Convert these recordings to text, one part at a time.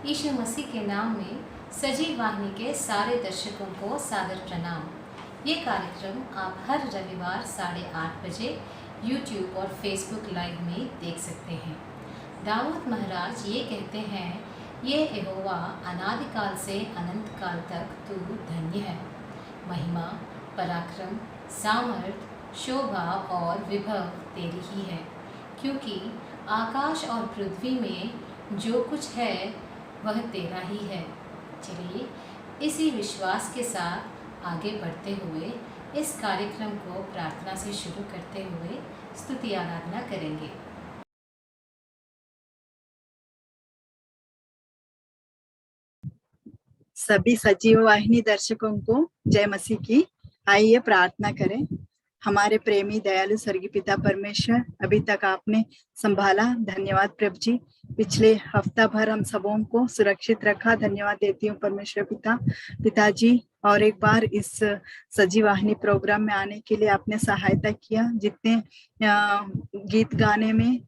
यीशु मसीह के नाम में सजीव वाहिनी के सारे दर्शकों को सादर प्रणाम। ये कार्यक्रम आप हर रविवार 8:30 बजे YouTube और Facebook लाइव में देख सकते हैं। दाऊद महाराज ये कहते हैं, ये यहोवा अनादिकाल से अनंत काल तक तू धन्य है। महिमा, पराक्रम, सामर्थ, शोभा और विभव तेरी ही है, क्योंकि आकाश और पृथ्वी में जो कुछ है वह तेरा ही है। चलिए इसी विश्वास के साथ आगे बढ़ते हुए इस कार्यक्रम को प्रार्थना से शुरू करते हुए स्तुति आराधना करेंगे। सभी सजीव वाहिनी दर्शकों को जय मसीह की। आइए प्रार्थना करें। हमारे प्रेमी दयालु स्वर्गीय पिता परमेश्वर, अभी तक आपने संभाला, धन्यवाद प्रभु जी। पिछले हफ्ता भर हम सबों को सुरक्षित रखा, धन्यवाद देती हूँ परमेश्वर पिताजी। और एक बार इस सजीव वाहिनी प्रोग्राम में आने के लिए आपने सहायता किया। जितने गीत गाने में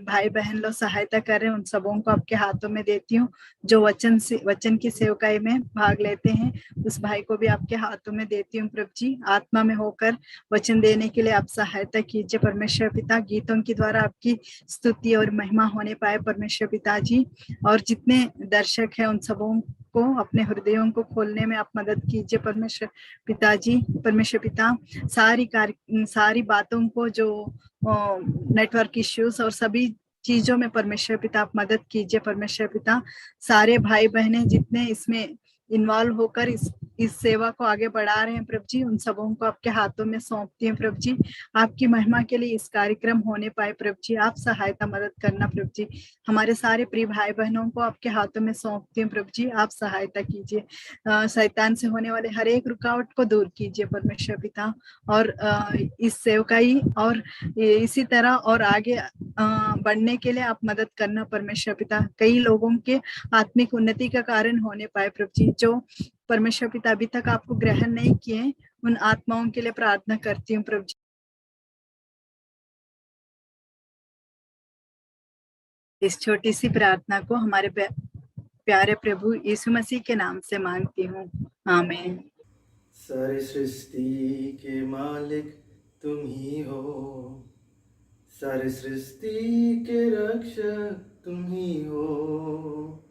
भाई बहन लोग सहायता कर रहे हैं, उन सबों को आपके हाथों में देती हूँ। जो वचन की सेवकाई में भाग लेते हैं, उस भाई को भी आपके हाथों में देती हूँ प्रभु जी। आत्मा में होकर वचन देने के लिए आप सहायता कीजिए परमेश्वर पिता। गीतों के द्वारा आपकी स्तुति और महिमा होने पाए परमेश्वर पिताजी। और जितने दर्शक हैं उन सबों को अपने हृदयों को खोलने में आप मदद कीजिए परमेश्वर पिताजी। परमेश्वर पिता, सारी बातों को, जो नेटवर्क इश्यूज और सभी चीजों में परमेश्वर पिता आप मदद कीजिए परमेश्वर पिता। सारे भाई बहने जितने इसमें इन्वॉल्व होकर इस सेवा को आगे बढ़ा रहे हैं प्रभु जी, उन सबों को आपके हाथों में सौंपती हैं प्रभु जी। आपकी महिमा के लिए इस कार्यक्रम होने पाए प्रभु जी, आप सहायता मदद करना प्रभु जी। हमारे सारे प्रिय भाई बहनों को आपके हाथों में सौंपती हैं प्रभु जी, आप सहायता कीजिए। शैतान से होने वाले हर एक रुकावट को दूर कीजिए परमेश्वर पिता। और इस सेवकाई और इसी तरह और आगे बढ़ने के लिए आप मदद करना परमेश्वर पिता। कई लोगों के आत्मिक उन्नति का कारण होने पाए प्रभु जी, जो परमेश्वर पिता अभी तक आपको ग्रहण नहीं किए, उन आत्माओं के लिए प्रार्थना करती हूँ प्रभु जी। इस छोटी सी प्रार्थना को हमारे प्यारे प्रभु यीशु मसीह के नाम से मांगती हूँ, आमीन। सारी सृष्टि के मालिक तुम ही हो, सारी सृष्टि के रक्षक तुम ही हो।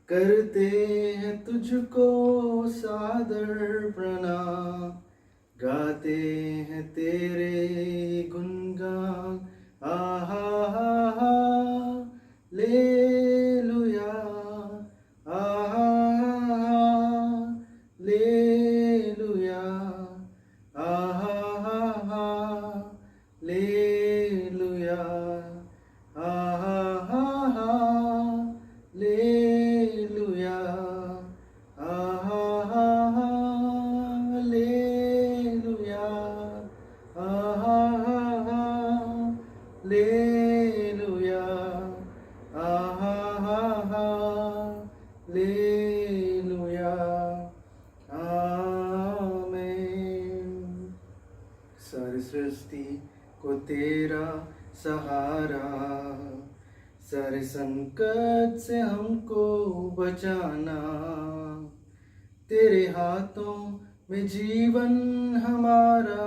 करते हैं तुझको सादर प्रणाम, गाते हैं तेरे गुणगान। आहा हा हा लेलुया, आहा हा लेलुया, आहा हा लेलुया, आहा हा लेलुया, आहा लेलुया, आहा लेलुया, आहा लेलुया, आमीन। सारी सृष्टि को तेरा सहारा, सारे संकट से हमको बचाना। तेरे हाथों में जीवन हमारा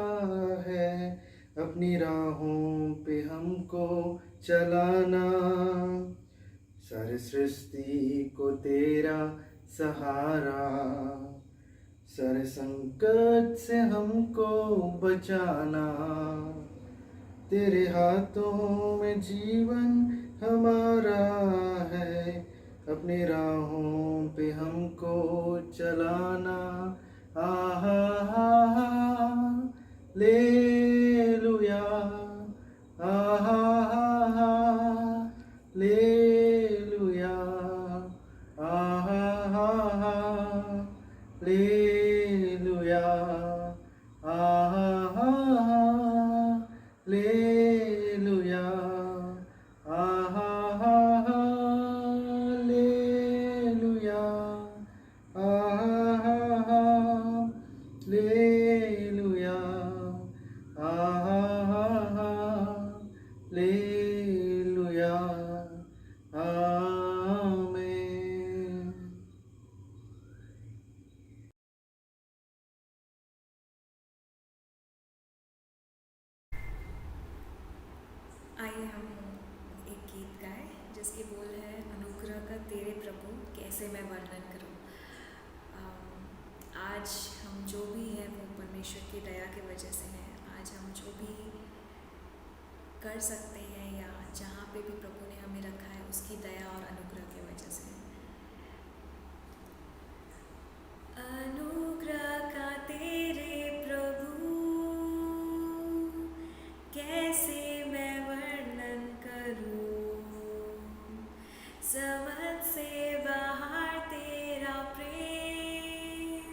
है, अपनी राहों पे हमको चलाना। सारी सृष्टि को तेरा सहारा, सारे संकट से हमको बचाना। तेरे हाथों में जीवन हमारा है, अपनी राहों पे हमको चलाना। आहा हा हा लेलुया, आहा हा हा लेलुया, आहा हा हा लेलुया, आहा हा लेलुया, आहा हा लेलुया, आहा कैसे मैं वर्णन करूं। आज हम जो भी हैं वो परमेश्वर की दया की वजह से हैं। आज हम जो भी कर सकते हैं या जहाँ पे भी प्रभु ने हमें रखा है उसकी दया और अनुग्रह की वजह से है। अनुग्रह का तेरे प्रभु कैसे मैं वर्णन करूं, समझ से बाहर तेरा प्रेम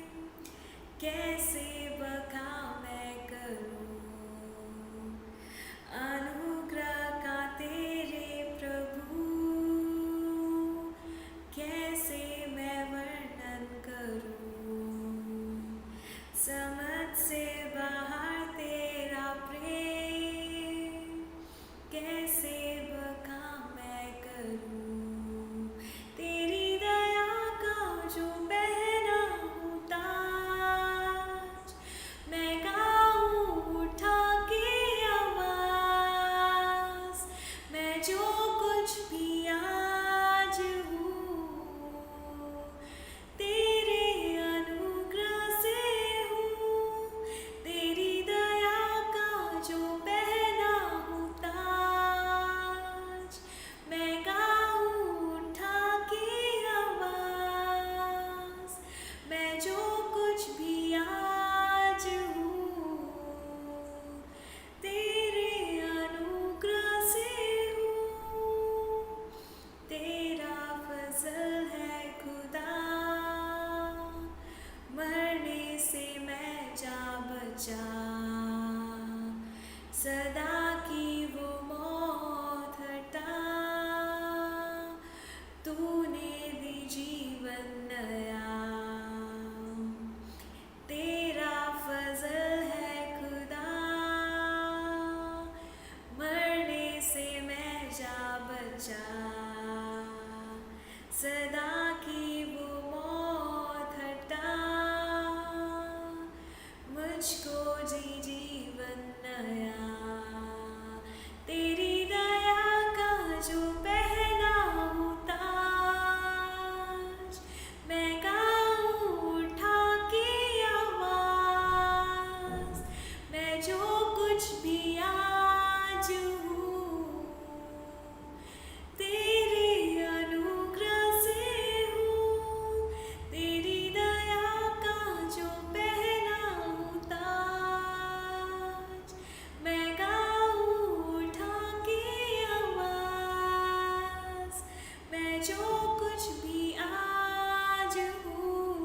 कैसे बखां मैं करूं। अनुग्रह का तेरे प्रभु कैसे मैं वर्णन करूं, समझ से बाहर तेरा प्रेम कैसे बखां मैं करूं। तेरी दया का जो पहना हूँ ताज, मैं गाऊँ उठा के आवाज़, मैं जो कुछ भी आज हूँ तेरे अनुग्रह से हूँ। तेरी दया का जो पहना हूँ ताज, मैं गाऊँ उठा के आवाज़, मैं जो कुछ भी आज हूँ तेरे अनुग्रह से हूँ। तेरा फजल है खुदा, मरने से मैं जा बचा, सदा की वो मौत हटा, तूने दी जीवन नया। तेरा फजल है खुदा, मरने से मैं जा बचा, सदा की वो मौत हटा, मुझको जी जीवन नया। तेरी दया का जो पहना हूँ ताज, मैं गाऊँ उठा के आवाज़, मैं जो कुछ भी आज हूँ तेरे अनुग्रह से हूँ। तेरी दया का जो पहना हूँ ताज, मैं गाऊँ उठा के आवाज़, मैं जो कुछ भी आज हूँ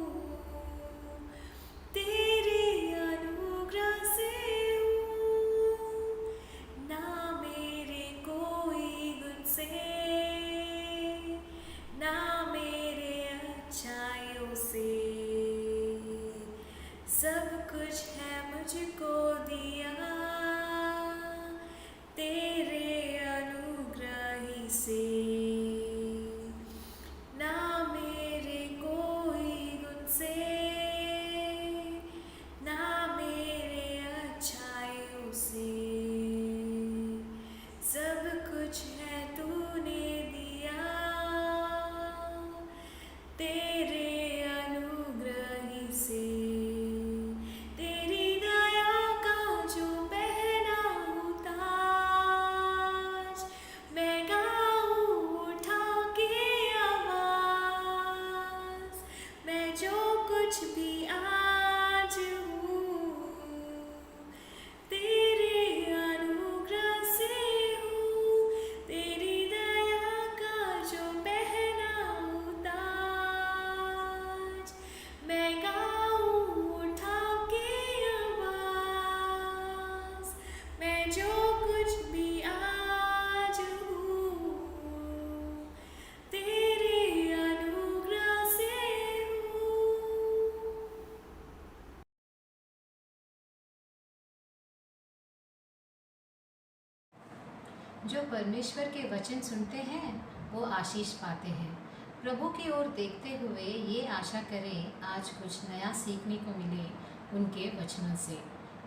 तेरे अनुग्रह से हूँ। ना मेरे कोई गुण से, ना मेरे अच्छाइयों से, सब कुछ है मुझको दिया तेरे अनुग्रह ही से। ना मेरे कोई गुण से, ना मेरे अच्छाइयों से, सब कुछ है तूने दिया तेरे अनुग्रह ही से। तेरी दया का जो पहना हूँ ताज, मैं गाऊँ उठा के आवाज़, मैं जो कुछ भी आज हूँ तेरे अनुग्रह से हूँ। तेरी दया का जो पहना हूँ ताज, मैं गाऊँ उठा के आवाज़, मैं जो कुछ भी आज हूँ तेरे अनुग्रह से हूँ। जो परमेश्वर के वचन सुनते हैं वो आशीष पाते हैं। प्रभु की ओर देखते हुए ये आशा करें आज कुछ नया सीखने को मिले उनके वचनों से।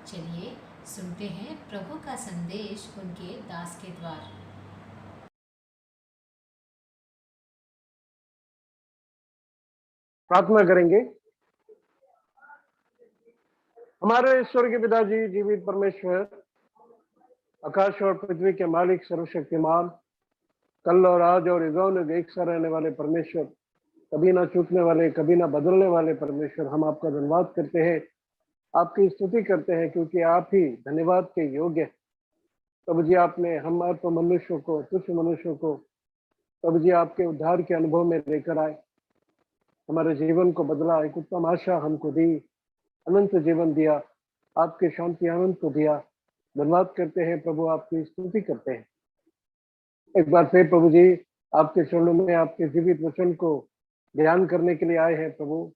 चलिए सुनते हैं प्रभु का संदेश उनके दास के द्वार। प्रार्थना करेंगे। हमारे ईश्वर के पिताजी, जीवित परमेश्वर, आकाश और पृथ्वी के मालिक, सर्वशक्तिमान, कल और आज और युगों में एक सा रहने वाले परमेश्वर, कभी ना चूकने वाले, कभी ना बदलने वाले परमेश्वर, हम आपका धन्यवाद करते हैं, आपकी स्तुति करते हैं, क्योंकि आप ही धन्यवाद के योग्य हैं। प्रभु जी, आपने हम अल्प मनुष्यों को, तुच्छ मनुष्यों को प्रभु जी आपके उद्धार के अनुभव में लेकर आए, हमारे जीवन को बदला, एक उत्तम आशा हमको दी, अनंत जीवन दिया, आपके शांति आनंद को दिया। धन्यवाद करते हैं प्रभु, आपकी स्तुति करते हैं। एक बार फिर प्रभु जी आपके चरणों में आपके जीवित वचन को ध्यान करने के लिए आए हैं। प्रभु,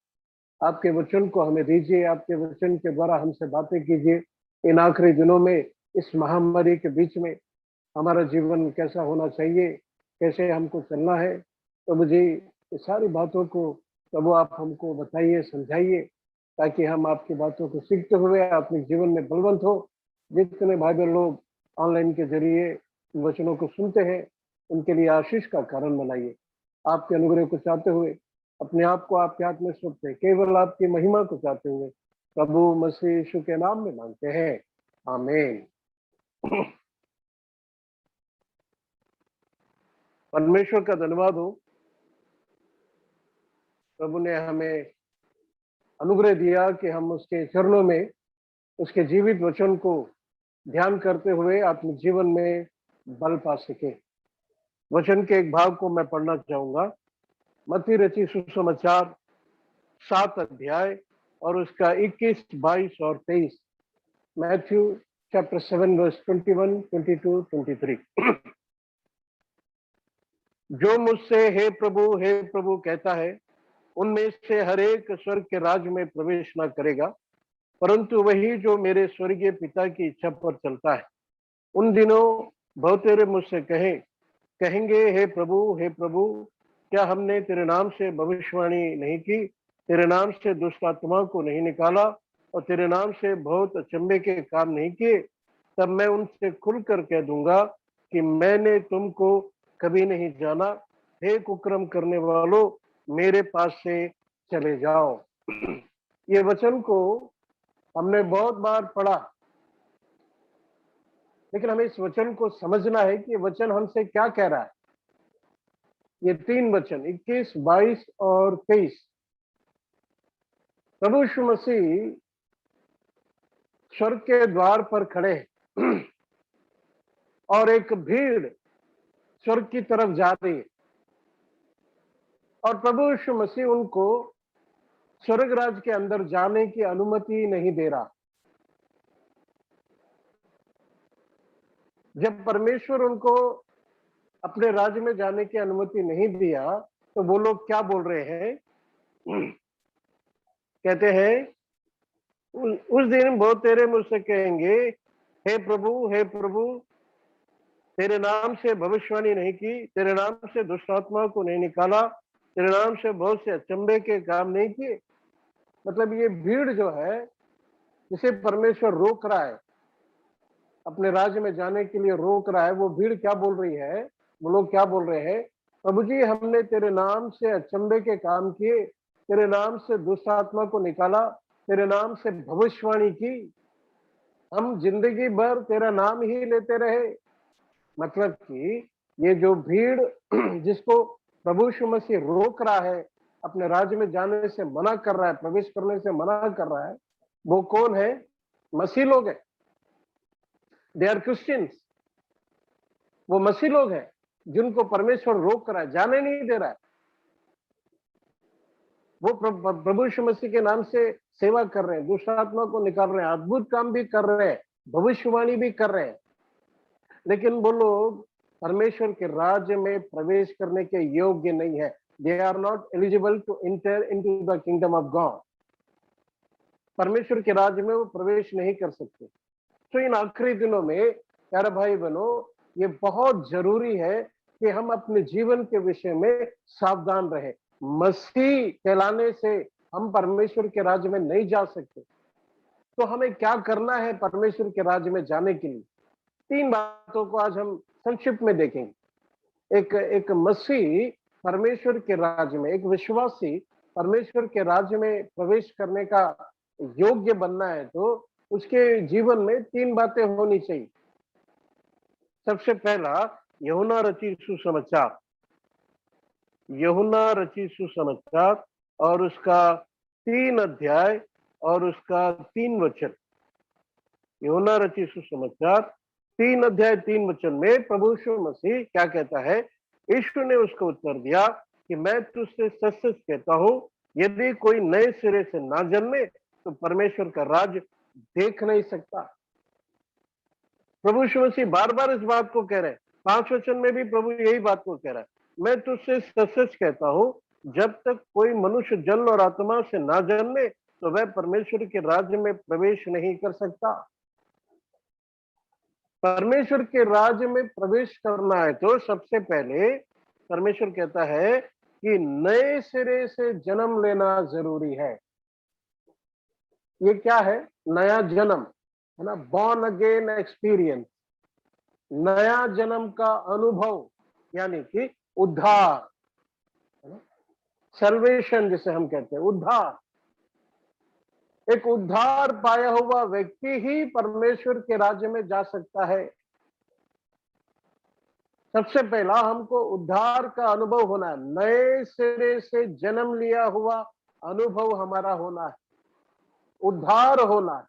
आपके वचन को हमें दीजिए, आपके वचन के द्वारा हमसे बातें कीजिए। इन आखिरी दिनों में, इस महामारी के बीच में हमारा जीवन कैसा होना चाहिए, कैसे हमको चलना है, प्रभु जी ये सारी बातों को प्रभु आप हमको बताइए, समझाइए, ताकि हम आपकी बातों को सीखते हुए अपने जीवन में बलवंत हो। जितने भाई बहन लोग ऑनलाइन के जरिए वचनों को सुनते हैं, उनके लिए आशीष का कारण बनाइए। आपके अनुग्रह को चाहते हुए, अपने आप को आपके हाथ में सौंपते, केवल आपकी महिमा को चाहते हुए प्रभु मसीह यीशु के नाम में मांगते हैं, आमीन। परमेश्वर का धन्यवाद हो, प्रभु ने हमें अनुग्रह दिया कि हम उसके चरणों में उसके जीवित वचन को ध्यान करते हुए अपने जीवन में बल पा सके। वचन के एक भाग को मैं पढ़ना चाहूंगा। मत्ती रचित सुसमाचार 7 अध्याय और उसका 21, 22 और 23। Matthew chapter 7 verse 21, 22, 23। जो मुझसे हे प्रभु कहता है, उनमें से हर एक स्वर्ग के राज्य में प्रवेश न करेगा, परंतु वही जो मेरे स्वर्गीय पिता की इच्छा पर चलता है। उन दिनों बहुतेरे मुझसे कहेंगे, हे प्रभु, क्या हमने तेरे नाम से भविष्यवाणी नहीं की, तेरे नाम से दुष्ट आत्मा को नहीं निकाला और तेरे नाम से बहुत अचंभे के काम नहीं किए? तब मैं उनसे खुलकर कह दूंगा कि मैंने तुमको कभी नहीं जाना। हे कुकर्म करने वालों, मेरे पास से चले जाओ। ये वचन को हमने बहुत बार पढ़ा, लेकिन हमें इस वचन को समझना है कि वचन हमसे क्या कह रहा है। ये 3 वचन 21, 22 और 23। प्रभु यीशु मसीह स्वर्ग के द्वार पर खड़े हैं और एक भीड़ स्वर्ग की तरफ जा रही है, और प्रभु यीशु मसीह उनको स्वर्ग राज्य के अंदर जाने की अनुमति नहीं दे रहा। जब परमेश्वर उनको अपने राज्य में जाने की अनुमति नहीं दिया, तो वो लोग क्या बोल रहे हैं? कहते हैं, उस दिन बहुत तेरे मुझसे कहेंगे, हे प्रभु, तेरे नाम से भविष्यवाणी नहीं की, तेरे नाम से दुष्ट आत्मा को नहीं निकाला, तेरे नाम से बहुत से अचंभे के काम नहीं किए। मतलब ये भीड़ जो है, जिसे परमेश्वर रोक रहा है, अपने राज्य में जाने के लिए रोक रहा है, वो भीड़ क्या बोल रही है? वो लोग क्या बोल रहे हैं? प्रभु जी, हमने तेरे नाम से अचंभे के काम किए, तेरे नाम से दुष्ट आत्मा को निकाला, तेरे नाम से भविष्यवाणी की, हम जिंदगी भर तेरा नाम ही लेते रहे। मतलब कि ये जो भीड़ जिसको प्रभु यीशु मसीह रोक रहा है, अपने राज्य में जाने से मना कर रहा है, प्रवेश करने से मना कर रहा है, वो कौन है? मसीह लोग हैं। They are Christians. वो मसीह लोग हैं जिनको परमेश्वर रोक रहा है, जाने नहीं दे रहा है। वो प्रभु यीशु मसीह के नाम से सेवा कर रहे हैं, दुष्ट आत्मा को निकाल रहे हैं, अद्भुत काम भी कर रहे हैं, भविष्यवाणी भी कर रहे हैं, लेकिन वो लोग परमेश्वर के राज्य में प्रवेश करने के योग्य नहीं है। They are not eligible to enter into the kingdom of God. परमेश्वर के राज्य में वो प्रवेश नहीं कर सकते। तो इन आखिरी दिनों में प्यारे भाई बहनों, ये बहुत जरूरी है कि हम अपने जीवन के विषय में सावधान रहे। मसीह कहलाने से हम परमेश्वर के राज्य में नहीं जा सकते। तो हमें क्या करना है परमेश्वर के राज्य में जाने के लिए? 3 बातों को आज हम संक्षिप्त में देखेंगे। एक मसीह परमेश्वर के राज्य में, एक विश्वासी परमेश्वर के राज्य में प्रवेश करने का योग्य बनना है तो उसके जीवन में 3 बातें होनी चाहिए। सबसे पहला, यूहन्ना रचित सुसमाचार, यूहन्ना रचित सुसमाचार और उसका 3 अध्याय और उसका 3 वचन। यूहन्ना रचित सुसमाचार 3 अध्याय 3 वचन में प्रभु यीशु मसीह क्या कहता है? यीशु ने उसको उत्तर दिया कि मैं तुझसे सच सच कहता हूं, यदि कोई नए सिरे से ना जन्मे तो परमेश्वर का राज देख नहीं सकता। प्रभु यीशु मसीह बार बार इस बात को कह रहे हैं। 5 वचन में भी प्रभु यही बात को कह रहा है, मैं तुझसे सच सच कहता हूं, जब तक कोई मनुष्य जल और आत्मा से ना जन्मे तो वह परमेश्वर के राज्य में प्रवेश नहीं कर सकता। परमेश्वर के राज्य में प्रवेश करना है तो सबसे पहले परमेश्वर कहता है कि नए सिरे से जन्म लेना जरूरी है। ये क्या है? नया जन्म है ना, बॉर्न अगेन एक्सपीरियंस, नया जन्म का अनुभव, यानी कि उद्धार, सल्वेशन जिसे हम कहते हैं, उद्धार। एक उद्धार पाया हुआ व्यक्ति ही परमेश्वर के राज्य में जा सकता है। सबसे पहला हमको उद्धार का अनुभव होना है, नए सिरे से जन्म लिया हुआ अनुभव हमारा होना है, उद्धार होना है।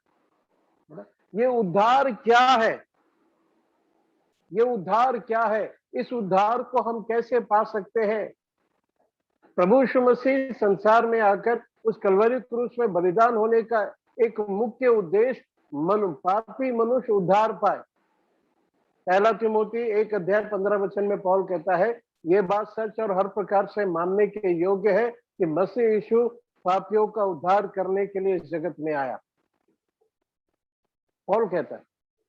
ये उद्धार क्या है? ये उद्धार क्या है? इस उद्धार को हम कैसे पा सकते हैं? प्रभु यीशु मसीह संसार में आकर उस कलवरी क्रूस में बलिदान होने का एक मुख्य उद्देश्य पापी मनुष्य उद्धार पाए। 1 तिमोथी 1 अध्याय 15 वचन में पौल कहता है, ये बात सच और हर प्रकार से मानने के योग्य है कि मसीह यीशु पापियों का उद्धार करने के लिए इस जगत में आया। पौल कहता है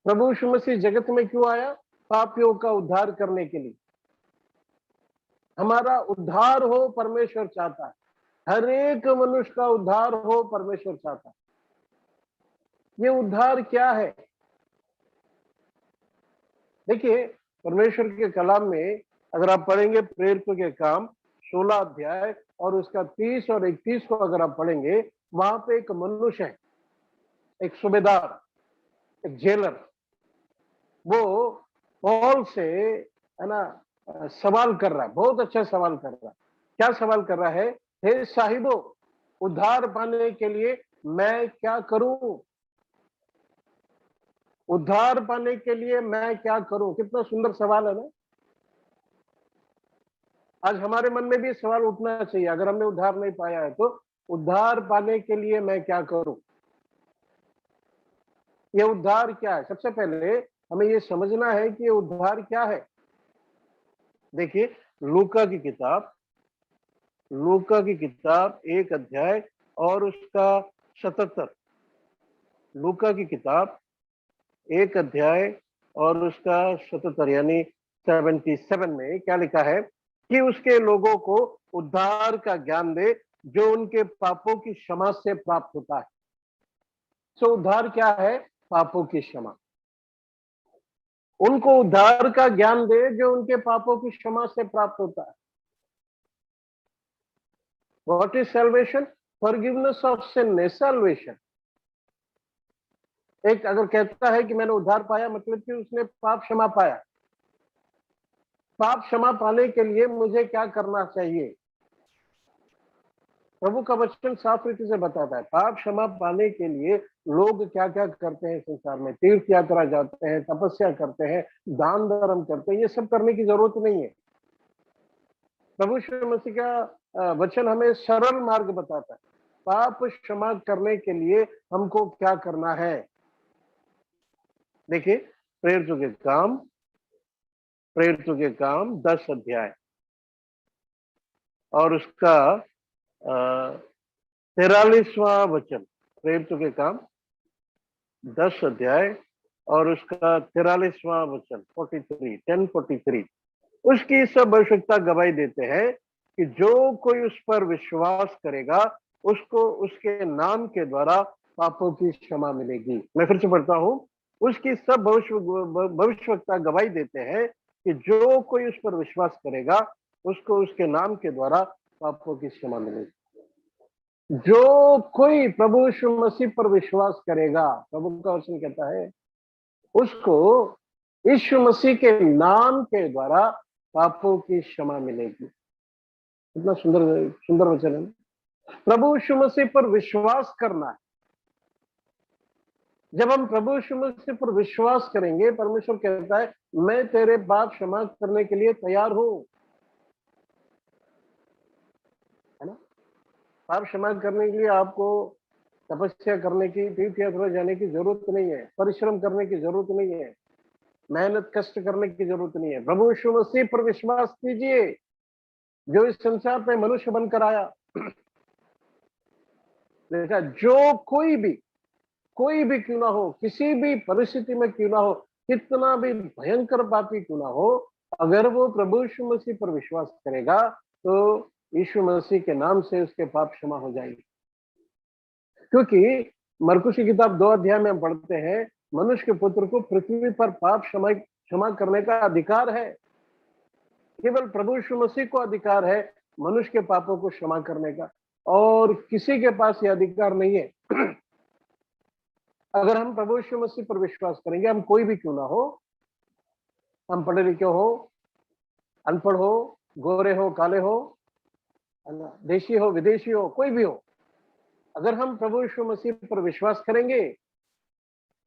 प्रभु यीशु मसीह जगत में क्यों आया? पापियों का उद्धार करने के लिए। हमारा उद्धार हो परमेश्वर चाहता है, हर एक मनुष्य का उद्धार हो परमेश्वर चाहता है। ये उद्धार क्या है? देखिए, परमेश्वर के कलाम में अगर आप पढ़ेंगे प्रेरितों के काम 16 अध्याय और उसका 30 और 31 को अगर आप पढ़ेंगे, वहां पे एक मनुष्य है, एक सूबेदार, एक जेलर, वो पौल से है ना सवाल कर रहा है, बहुत अच्छा सवाल कर रहा है। क्या सवाल कर रहा है? हे साहिबो, उद्धार पाने के लिए मैं क्या करूं? उद्धार पाने के लिए मैं क्या करूं? कितना सुंदर सवाल है ना। आज हमारे मन में भी सवाल उठना चाहिए, अगर हमने उद्धार नहीं पाया है तो उद्धार पाने के लिए मैं क्या करूं? ये उद्धार क्या है? सबसे पहले हमें ये समझना है कि ये उद्धार क्या है। देखिए, लूका की किताब 1 अध्याय और उसका 77, लूका की किताब 1 अध्याय और उसका 77 यानी 77 में क्या लिखा है कि उसके लोगों को उद्धार का ज्ञान दे जो उनके पापों की क्षमा से प्राप्त होता है। सो उद्धार क्या है? पापों की क्षमा। उनको उद्धार का ज्ञान दे जो उनके पापों की क्षमा से प्राप्त होता है। What is salvation? Forgiveness of sin is salvation. एक अगर कहता है कि मैंने उद्धार पाया, मतलब कि उसने पाप क्षमा पाया। पाप क्षमा पाने के लिए मुझे क्या करना चाहिए? प्रभु का वचन साफ रीति से बताता है पाप क्षमा पाने के लिए लोग क्या क्या करते हैं संसार में। तीर्थ यात्रा जाते हैं, तपस्या करते हैं, दान धर्म करते हैं। ये सब करने की जरूरत नहीं है। प्रभु श्री मसीह का वचन हमें सरल मार्ग बताता है। पाप क्षमा करने के लिए हमको क्या करना है? देखिए, प्रेरितों के काम 10 अध्याय और उसका 43वां वचन। प्रेरितों के काम 10 अध्याय और उसका 43वां वचन 10:43 उसकी सब आवश्यकता गवाही देते हैं कि जो कोई उस पर विश्वास करेगा उसको उसके नाम के द्वारा पापों की क्षमा मिलेगी। मैं फिर से पढ़ता हूं, उसकी सब भविष्यवक्ता गवाही देते हैं कि जो कोई उस पर विश्वास करेगा उसको उसके नाम के द्वारा पापों की क्षमा मिलेगी। जो कोई प्रभु यीशु मसीह पर विश्वास करेगा, प्रभु का वचन कहता है, उसको यीशु मसीह के नाम के द्वारा पापों की क्षमा मिलेगी। कितना सुंदर सुंदर वचन है। प्रभु यीशु मसीह पर विश्वास करना है। जब हम प्रभु यीशु मसीह पर विश्वास करेंगे, परमेश्वर कहता है मैं तेरे पाप क्षमा करने के लिए तैयार हूं, है ना। पाप क्षमा करने के लिए आपको तपस्या करने की, तीर्थ यात्रा जाने की जरूरत नहीं है, परिश्रम करने की जरूरत नहीं है, मेहनत कष्ट करने की जरूरत नहीं है। प्रभु यीशु मसीह पर विश्वास कीजिए, जो इस संसार में मनुष्य बनकर आया। देखा, जो कोई भी क्यों ना हो, किसी भी परिस्थिति में क्यों ना हो, कितना भी भयंकर पापी क्यों ना हो, अगर वो प्रभु यीशु मसीह पर विश्वास करेगा तो यीशु मसीह के नाम से उसके पाप क्षमा हो जाएंगे। क्योंकि मरकुस की किताब 2 अध्याय में हम पढ़ते हैं, मनुष्य के पुत्र को पृथ्वी पर पाप क्षमा करने का अधिकार है। केवल प्रभु यीशु मसीह को अधिकार है मनुष्य के पापों को क्षमा करने का, और किसी के पास यह अधिकार नहीं है। अगर हम प्रभु यीशु मसीह पर विश्वास करेंगे, हम कोई भी क्यों ना हो, हम पढ़े लिखे हो, अनपढ़ हो, गोरे हो, काले हो, देशी हो, विदेशी हो, कोई भी हो, अगर हम प्रभु यीशु मसीह पर विश्वास करेंगे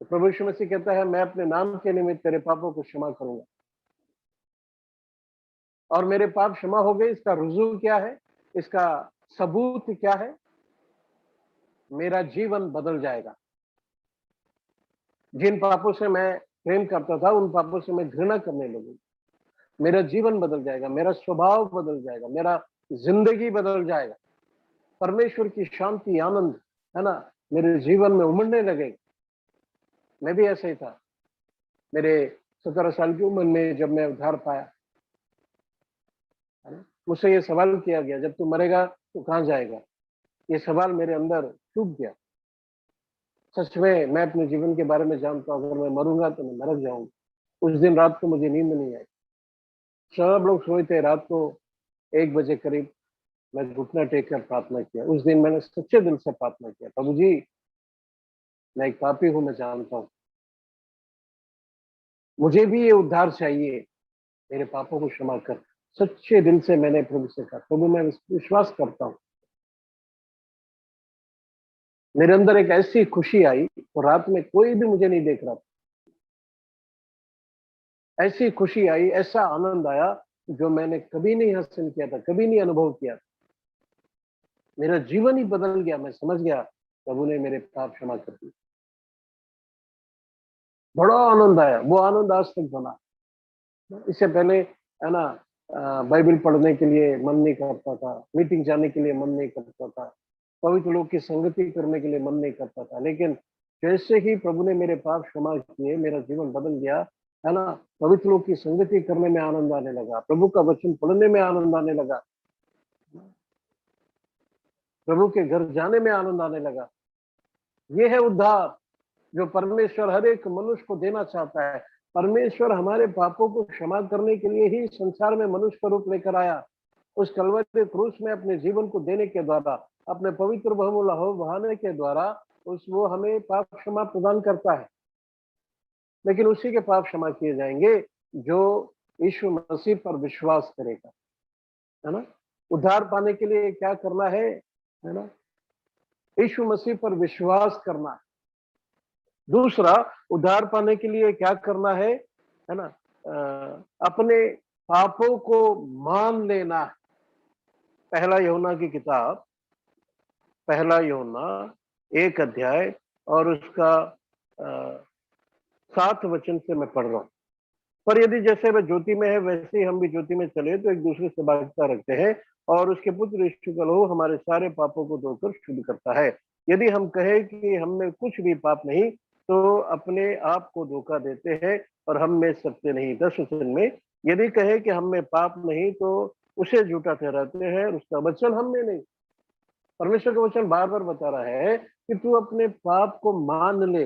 तो प्रभु यीशु मसीह कहता है मैं अपने नाम के निमित्त तेरे पापों को क्षमा करूंगा। और मेरे पाप क्षमा हो गए, इसका रुजू क्या है, इसका सबूत क्या है? मेरा जीवन बदल जाएगा। जिन पापों से मैं प्रेम करता था, उन पापों से मैं घृणा करने लगूंगा। मेरा जीवन बदल जाएगा, मेरा स्वभाव बदल जाएगा, मेरा जिंदगी बदल जाएगा। परमेश्वर की शांति, आनंद, है ना, मेरे जीवन में उमड़ने लगेगा। मैं भी ऐसा ही था। मेरे 17 साल की उम्र में जब मैं उद्धार पाया, मुझसे ये सवाल किया गया, जब तू मरेगा तो कहां जाएगा? ये सवाल मेरे अंदर चुभ गया। सच में मैं अपने जीवन के बारे में जानता हूं, अगर मैं मरूंगा तो मैं नरक जाऊंगा। उस दिन रात को मुझे नींद नहीं आई। सब लोग सोए थे। रात को 1 बजे करीब मैं घुटना टेक कर प्रार्थना किया। उस दिन मैंने सच्चे दिल से प्रार्थना किया, प्रभु जी मैं एक पापी हूं, मैं जानता हूं, मुझे भी ये उद्धार चाहिए, मेरे पापों को क्षमा कर। सच्चे दिल से मैंने प्रभु से कहा, प्रभु मैं विश्वास करता हूं। मेरे अंदर एक ऐसी खुशी आई, और रात में कोई भी मुझे नहीं देख रहा था। ऐसी खुशी आई, ऐसा आनंद आया जो मैंने कभी नहीं हासिल किया था, कभी नहीं अनुभव किया था। मेरा जीवन ही बदल गया। मैं समझ गया प्रभु ने मेरे पाप क्षमा कर दिए। बड़ा आनंद आया। वो आनंद आज तक बना। इससे पहले, है ना, बाइबल पढ़ने के लिए मन नहीं करता था, मीटिंग जाने के लिए मन नहीं करता था, पवित्र लोग की संगति करने के लिए मन नहीं करता था। लेकिन जैसे ही प्रभु ने मेरे पाप क्षमा किए, मेरा जीवन बदल गया, है ना। पवित्र लोग की संगति करने में आनंद आने लगा, प्रभु का वचन पढ़ने में आनंद आने लगा, प्रभु के घर जाने में आनंद आने लगा। ये है उद्धार जो परमेश्वर हर एक मनुष्य को देना चाहता है। परमेश्वर हमारे पापों को क्षमा करने के लिए ही संसार में मनुष्य का रूप लेकर आया। उस कलवरी क्रूस में अपने जीवन को देने के द्वारा, अपने पवित्र बहुमूल्य लहू बहाने के द्वारा वो हमें पाप क्षमा प्रदान करता है। लेकिन उसी के पाप क्षमा किए जाएंगे जो यीशु मसीह पर विश्वास करेगा, है ना। उद्धार पाने के लिए क्या करना है ना, यीशु मसीह पर विश्वास करना है। दूसरा, उद्धार पाने के लिए क्या करना है ना, अपने पापों को मान लेना है। पहला यूहन्ना की किताब, पहला यूहन्ना 1 अध्याय और उसका 7 वचन से मैं पढ़ रहा हूं। पर यदि जैसे वह ज्योति में है वैसे ही हम भी ज्योति में चले तो एक दूसरे से भागता रखते हैं, और उसके पुत्र यीशु का लहू हमारे सारे पापों को धोकर शुद्ध करता है। यदि हम कहें कि हम में कुछ भी पाप नहीं तो अपने आप को धोखा देते हैं और हम में सत्य नहीं। 10 वचन में, यदि कहे कि हम में पाप नहीं तो उसे झूठा ठहराते हैं और उसका वचन हम में नहीं। परमेश्वर का वचन बार बार बता रहा है कि तू अपने पाप को मान ले।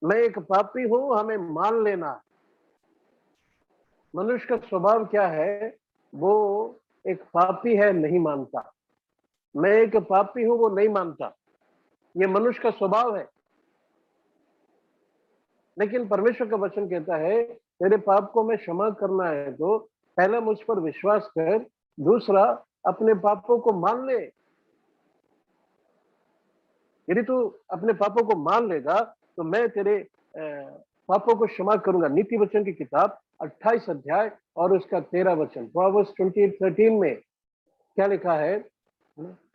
मैं एक पापी हूं, हमें मान लेना। मनुष्य का स्वभाव क्या है? वो एक पापी है, नहीं मानता। मैं एक पापी हूं वो नहीं मानता। ये मनुष्य का स्वभाव है। लेकिन परमेश्वर का वचन कहता है तेरे पाप को मैं क्षमा करना है तो पहला मुझ पर विश्वास कर, दूसरा अपने पापों को मान ले। यदि तू अपने पापों को मान लेगा तो मैं तेरे पापों को क्षमा करूंगा। नीति वचन की किताब 28 अध्याय और उसका 13 वचन, प्रोवर्ब्स 28:13 में क्या लिखा है?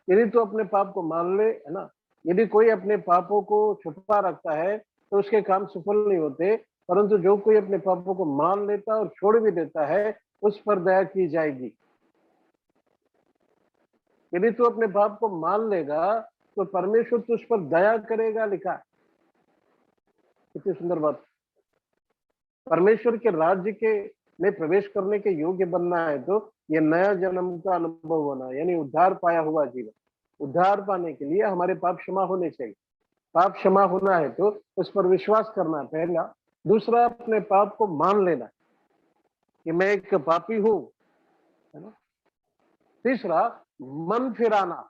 यदि तू अपने पाप को मान ले, है ना, यदि कोई अपने पापों को छुपा रखता है तो उसके काम सफल नहीं होते, परंतु जो कोई अपने पापों को मान लेता और छोड़ भी देता है उस पर दया की जाएगी। यदि तू अपने पाप को मान लेगा तो परमेश्वर तुझ पर दया करेगा, लिखा है। कितनी सुंदर बात। परमेश्वर के राज्य के में प्रवेश करने के योग्य बनना है तो ये नया जन्म का अनुभव होना, यानी उद्धार पाया हुआ जीवन। उद्धार पाने के लिए हमारे पाप क्षमा होने चाहिए। पाप क्षमा होना है तो उस पर विश्वास करना है, पहला। दूसरा, अपने पाप को मान लेना कि मैं एक पापी हूं, है ना। तीसरा, मन फिराना,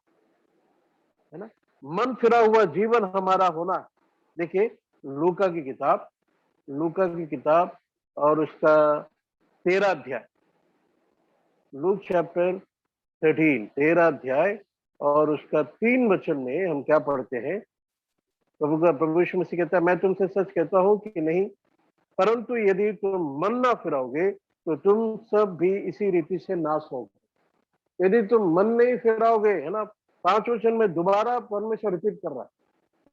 है ना, मन फिरा हुआ जीवन हमारा होना। देखिए लूका की किताब और उसका 13 अध्याय, लूक चैप्टर 13 अध्याय और उसका 3 वचन में हम क्या पढ़ते हैं? प्रभु यीशु मसीह कहता है, मैं तुमसे सच कहता हूं कि नहीं, परंतु यदि तुम मन ना फिराओगे तो तुम सब भी इसी रीति से नाश होगे। यदि तुम मन नहीं फिराओगे, है ना, 5 वचन में दोबारा परमेश्वर रिपीट कर रहा है,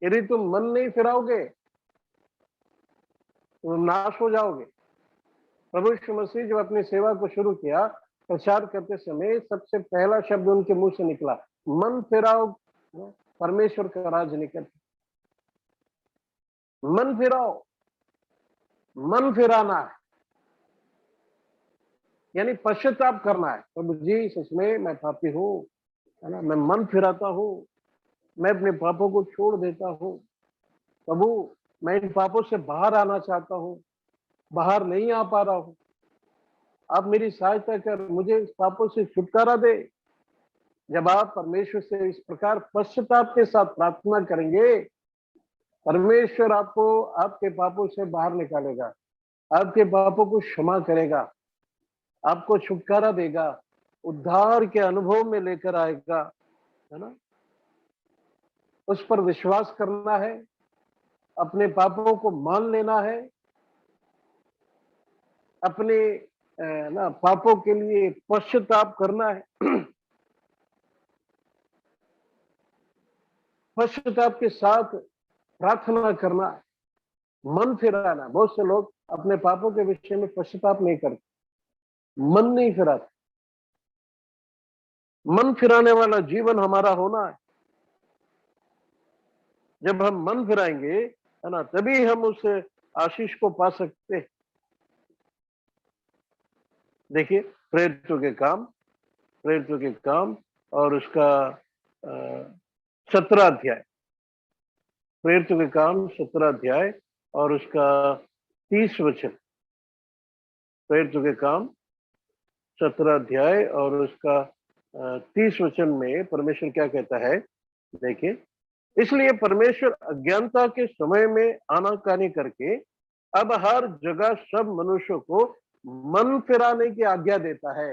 यदि तुम मन नहीं फिराओगे तो नाश हो जाओगे। प्रभु यीशु मसीह जब अपनी सेवा को शुरू किया, प्रचार करते समय सबसे पहला शब्द उनके मुंह से निकला, मन फिराओ, परमेश्वर का राज निकल। मन फिराओ, मन फिराना है, यानी पश्चाताप करना है। प्रभु जी सच में मैं पापी हूं, है ना, मैं मन फिराता हूं, मैं अपने पापों को छोड़ देता हूं। प्रभु मैं इन पापों से बाहर आना चाहता हूं, बाहर नहीं आ पा रहा हूं, आप मेरी सहायता कर, मुझे इस पापों से छुटकारा दे। जब आप परमेश्वर से इस प्रकार पश्चाताप के साथ प्रार्थना करेंगे, परमेश्वर आपको आपके पापों से बाहर निकालेगा, आपके पापों को क्षमा करेगा, आपको छुटकारा देगा, उद्धार के अनुभव में लेकर आएगा, है ना। उस पर विश्वास करना है, अपने पापों को मान लेना है, अपने ना पापों के लिए पश्चाताप करना है, पश्चाताप के साथ प्रार्थना करना है, मन फिराना। बहुत से लोग अपने पापों के विषय में पश्चाताप नहीं करते, मन नहीं फिराते। मन फिराने वाला जीवन हमारा होना है। जब हम मन फिराएंगे, है ना, तभी हम उस आशीष को पा सकते हैं। देखिए प्रेरितों के काम और उसका 17 अध्याय, प्रेरितों के काम 17 अध्याय और उसका 30 वचन। प्रेरितों के काम 17 अध्याय और उसका 30 वचन में परमेश्वर क्या कहता है? देखिए, इसलिए परमेश्वर अज्ञानता के समय में आनाकानी करके अब हर जगह सब मनुष्यों को मन फिराने की आज्ञा देता है।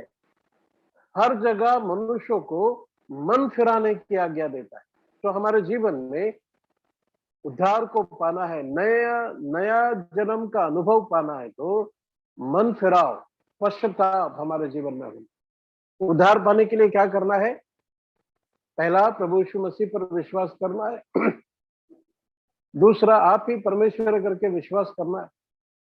हर जगह मनुष्यों को मन फिराने की आज्ञा देता है। तो हमारे जीवन में उद्धार को पाना है, नया जन्म का अनुभव पाना है तो मन फिराओ, पश्चाताप हमारे जीवन में हो। उद्धार पाने के लिए क्या करना है? पहला, प्रभु यीशु मसीह पर विश्वास करना है। दूसरा, आप ही परमेश्वर करके विश्वास करना है।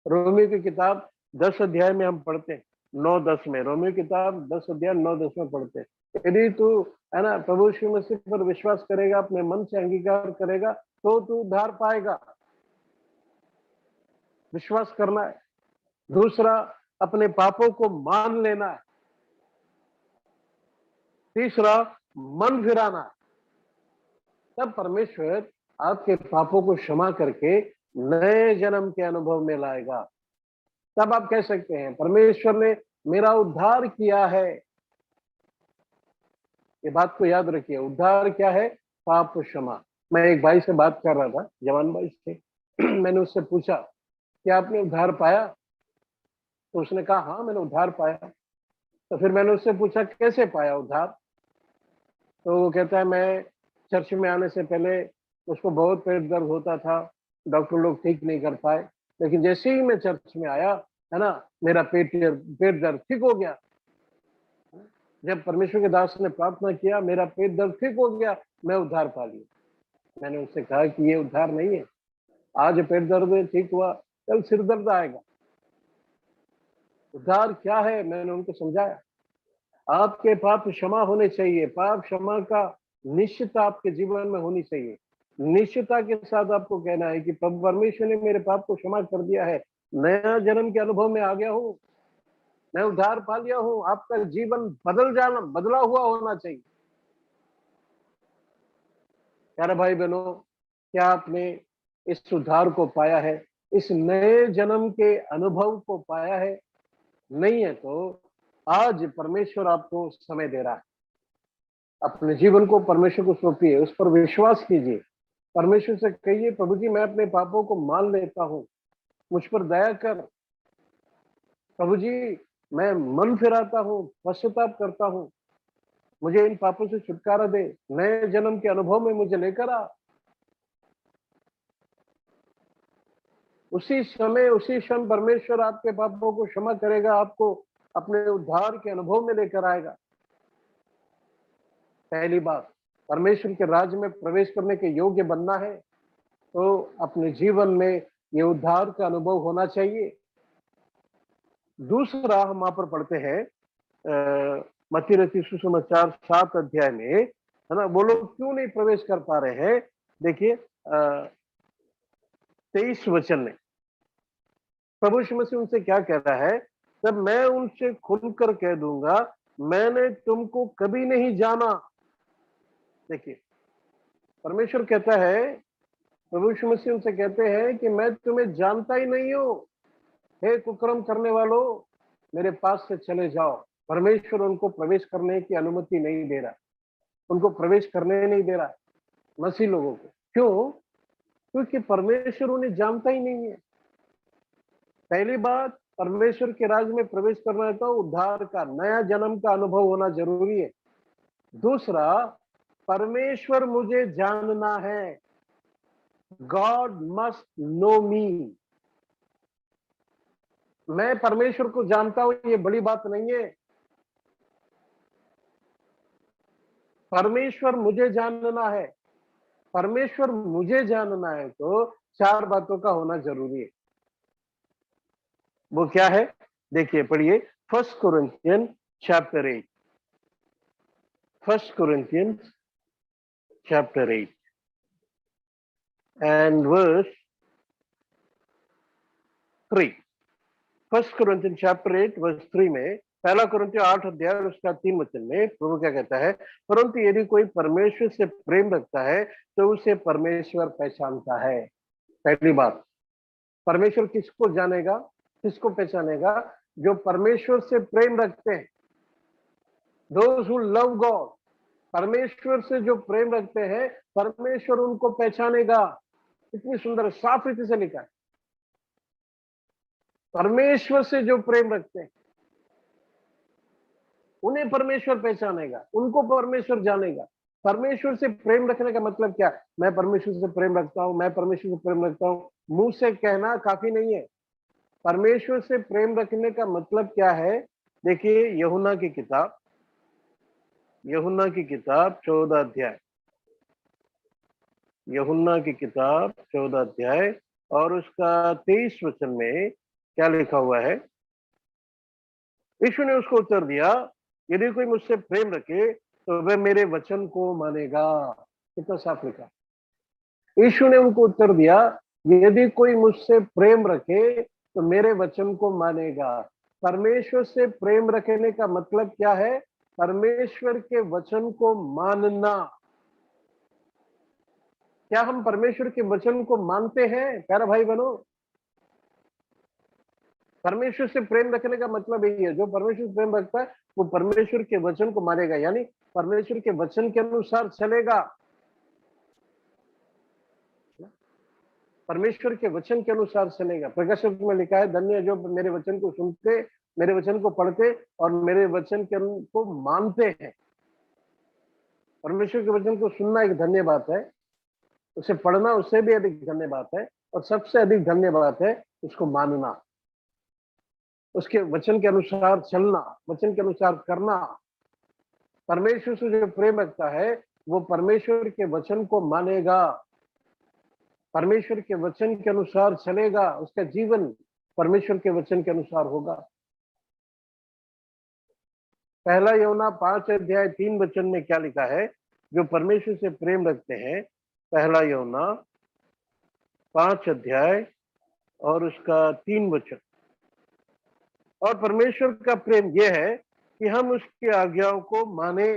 रोमियो की किताब 10 अध्याय में हम पढ़ते हैं, 9-10 में। रोमियो की किताब 10 अध्याय 9-10 में पढ़ते हैं, यदि तू, है ना, प्रभु यीशु मसीह पर विश्वास करेगा, अपने मन से अंगीकार करेगा तो तू उद्धार पाएगा। विश्वास करना है। दूसरा, अपने पापों को मान लेना है। तीसरा, मन फिराना। तब परमेश्वर आपके पापों को क्षमा करके नए जन्म के अनुभव में लाएगा। तब आप कह सकते हैं परमेश्वर ने मेरा उद्धार किया है, ये बात को याद रखिए। उद्धार क्या है? पाप क्षमा। मैं एक भाई से बात कर रहा था, जवान भाई से। मैंने उससे पूछा कि आपने उद्धार पाया? तो उसने कहा हाँ मैंने उद्धार पाया। तो फिर मैंने उससे पूछा कैसे पाया उद्धार? तो वो कहता है मैं चर्च में आने से पहले उसको बहुत पेट दर्द होता था, डॉक्टर लोग ठीक नहीं कर पाए, लेकिन जैसे ही मैं चर्च में आया है ना, मेरा पेट दर्द ठीक हो गया। जब परमेश्वर के दास ने प्रार्थना किया, मेरा पेट दर्द ठीक हो गया, मैं उद्धार पा लिया। मैंने उससे कहा कि ये उद्धार नहीं है। आज पेट दर्द ठीक हुआ, कल सिर दर्द आएगा। उद्धार क्या है? मैंने उनको समझाया। आपके पाप क्षमा होने चाहिए। पाप क्षमा का निश्चितता आपके जीवन में होनी चाहिए। निश्चितता के साथ आपको कहना है कि प्रभु परमेश्वर ने मेरे पाप को क्षमा कर दिया है, नया जन्म के अनुभव में आ गया हूँ, मैं उद्धार पा लिया हूँ। आपका जीवन बदला हुआ होना चाहिए। प्यारे भाई बहनों, क्या आपने इस उद्धार को पाया है? इस नए जन्म के अनुभव को पाया है? नहीं है तो आज परमेश्वर आपको समय दे रहा है। अपने जीवन को परमेश्वर को सौंपिए, उस पर विश्वास कीजिए। परमेश्वर से कहिए प्रभु जी मैं अपने पापों को मान लेता हूँ, मुझ पर दया कर। प्रभु जी मैं मन फिराता हूँ, पश्चाताप करता हूँ, मुझे इन पापों से छुटकारा दे, नए जन्म के अनुभव में मुझे लेकर आ। उसी समय उसी क्षण परमेश्वर आपके पापों को क्षमा करेगा, आपको अपने उद्धार के अनुभव में लेकर आएगा। पहली बात, परमेश्वर के राज्य में प्रवेश करने के योग्य बनना है तो अपने जीवन में ये उद्धार का अनुभव होना चाहिए। दूसरा हम वहां पर पढ़ते हैं मत्ती रचित सुसमाचार 7 अध्याय में, है ना, वो लोग क्यों नहीं प्रवेश कर पा रहे हैं? देखिए 23 वचन में प्रभु यीशु मसीह उनसे क्या कह रहा है? जब मैं उनसे खुलकर कह दूंगा मैंने तुमको कभी नहीं जाना। देखिए परमेश्वर कहता है, प्रभु यीशु मसीह उनसे कहते हैं कि मैं तुम्हें जानता ही नहीं हूं, हे कुकर्म करने वालों, मेरे पास से चले जाओ। परमेश्वर उनको प्रवेश करने की अनुमति नहीं दे रहा, उनको प्रवेश करने नहीं दे रहा मसीह लोगों को। क्यों? क्योंकि परमेश्वर उन्हें जानता ही नहीं है। पहली बात, परमेश्वर के राज्य में प्रवेश करना है तो उद्धार का, नया जन्म का अनुभव होना जरूरी है। दूसरा, परमेश्वर मुझे जानना है। गॉड मस्ट नो मी। मैं परमेश्वर को जानता हूं ये बड़ी बात नहीं है, परमेश्वर मुझे जानना है। परमेश्वर मुझे जानना है तो 4 बातों का होना जरूरी है। वो क्या है? देखिए पढ़िए 1 Corinthian chapter 8, 1 Corinthian chapter 8 and verse 3। 1 Corinthian chapter 8 verse 3 में, पहला कोरिन्थियों 8 अध्याय और उसका 3 वचन में प्रभु क्या कहता है? परंतु यदि कोई परमेश्वर से प्रेम रखता है तो उसे परमेश्वर पहचानता है। पहली बात, परमेश्वर किसको जानेगा, किसको पहचानेगा? जो परमेश्वर से प्रेम रखते हैं, दोज हु लव गॉड। परमेश्वर से जो प्रेम रखते हैं परमेश्वर उनको पहचानेगा। इतनी सुंदर साफ रीति से लिखा है, परमेश्वर से जो प्रेम रखते हैं उन्हें परमेश्वर पहचानेगा, उनको परमेश्वर जानेगा। परमेश्वर से प्रेम रखने का मतलब क्या? मैं परमेश्वर से प्रेम रखता हूं, मैं परमेश्वर से प्रेम रखता हूं, मुंह से कहना काफी नहीं है। परमेश्वर से प्रेम रखने का मतलब क्या है? देखिए यूहन्ना की किताब 14 अध्याय, यूहन्ना की किताब 14 अध्याय और उसका 23 वचन में क्या लिखा हुआ है? यीशु ने उसको उत्तर दिया, यदि कोई मुझसे प्रेम रखे तो वह मेरे वचन को मानेगा। कितना साफ लिखा। यीशु ने उनको उत्तर दिया, यदि कोई मुझसे प्रेम रखे तो मेरे वचन को मानेगा। परमेश्वर से प्रेम रखने का मतलब क्या है? परमेश्वर के वचन को मानना। क्या हम परमेश्वर के वचन को मानते हैं प्यारा भाई बहनों? परमेश्वर से प्रेम रखने का मतलब यही है, जो परमेश्वर से प्रेम रखता है वो परमेश्वर के वचन को मानेगा, यानी परमेश्वर के वचन के अनुसार चलेगा। परमेश्वर के वचन के अनुसार चलेगा। प्रकाशित में लिखा है, धन्य है जो मेरे वचन को सुनते, मेरे वचन को पढ़ते और मेरे वचन को मानते हैं। परमेश्वर के वचन को सुनना एक धन्य बात है, उसे पढ़ना उससे भी अधिक धन्य बात है, और सबसे अधिक धन्य बात है उसको मानना, उसके वचन के अनुसार चलना, वचन के अनुसार करना। परमेश्वर से जो प्रेम रखता है वो परमेश्वर के वचन को मानेगा, परमेश्वर के वचन के अनुसार चलेगा, उसका जीवन परमेश्वर के वचन के अनुसार होगा। पहला यूहन्ना 5:3 में क्या लिखा है? जो परमेश्वर से प्रेम रखते हैं, पहला यूहन्ना 5 और उसका 3। और परमेश्वर का प्रेम यह है कि हम उसकी आज्ञाओं को माने।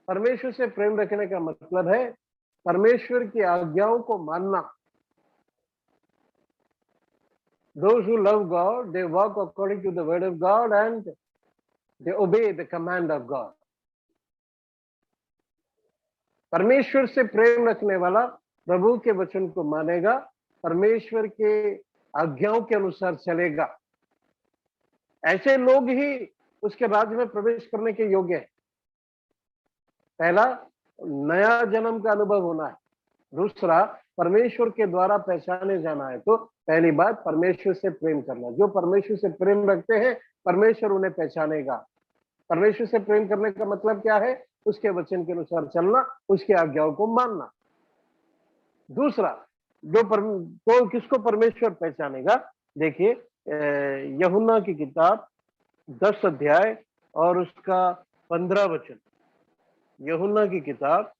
परमेश्वर से प्रेम रखने का मतलब है परमेश्वर की आज्ञाओं को मानना। Those who love God, they walk according to the word of God and they obey the command of God. परमेश्वर से प्रेम रखने वाला प्रभु के वचन को मानेगा, परमेश्वर के आज्ञाओं के अनुसार चलेगा। ऐसे लोग ही उसके राज्य में प्रवेश करने के योग्य हैं। पहला, नया जन्म का अनुभव होना है। दूसरा, परमेश्वर के द्वारा पहचाने जाना है। तो पहली बात, परमेश्वर से प्रेम करना। जो परमेश्वर से प्रेम रखते हैं, परमेश्वर उन्हें पहचानेगा। परमेश्वर से प्रेम करने का मतलब क्या है? उसके वचन के अनुसार चलना, उसकी आज्ञाओं को मानना। दूसरा, तो किसको परमेश्वर पहचानेगा? देखिए, यूहन्ना की किताब 10 और उसका 15। यूहन्ना की किताब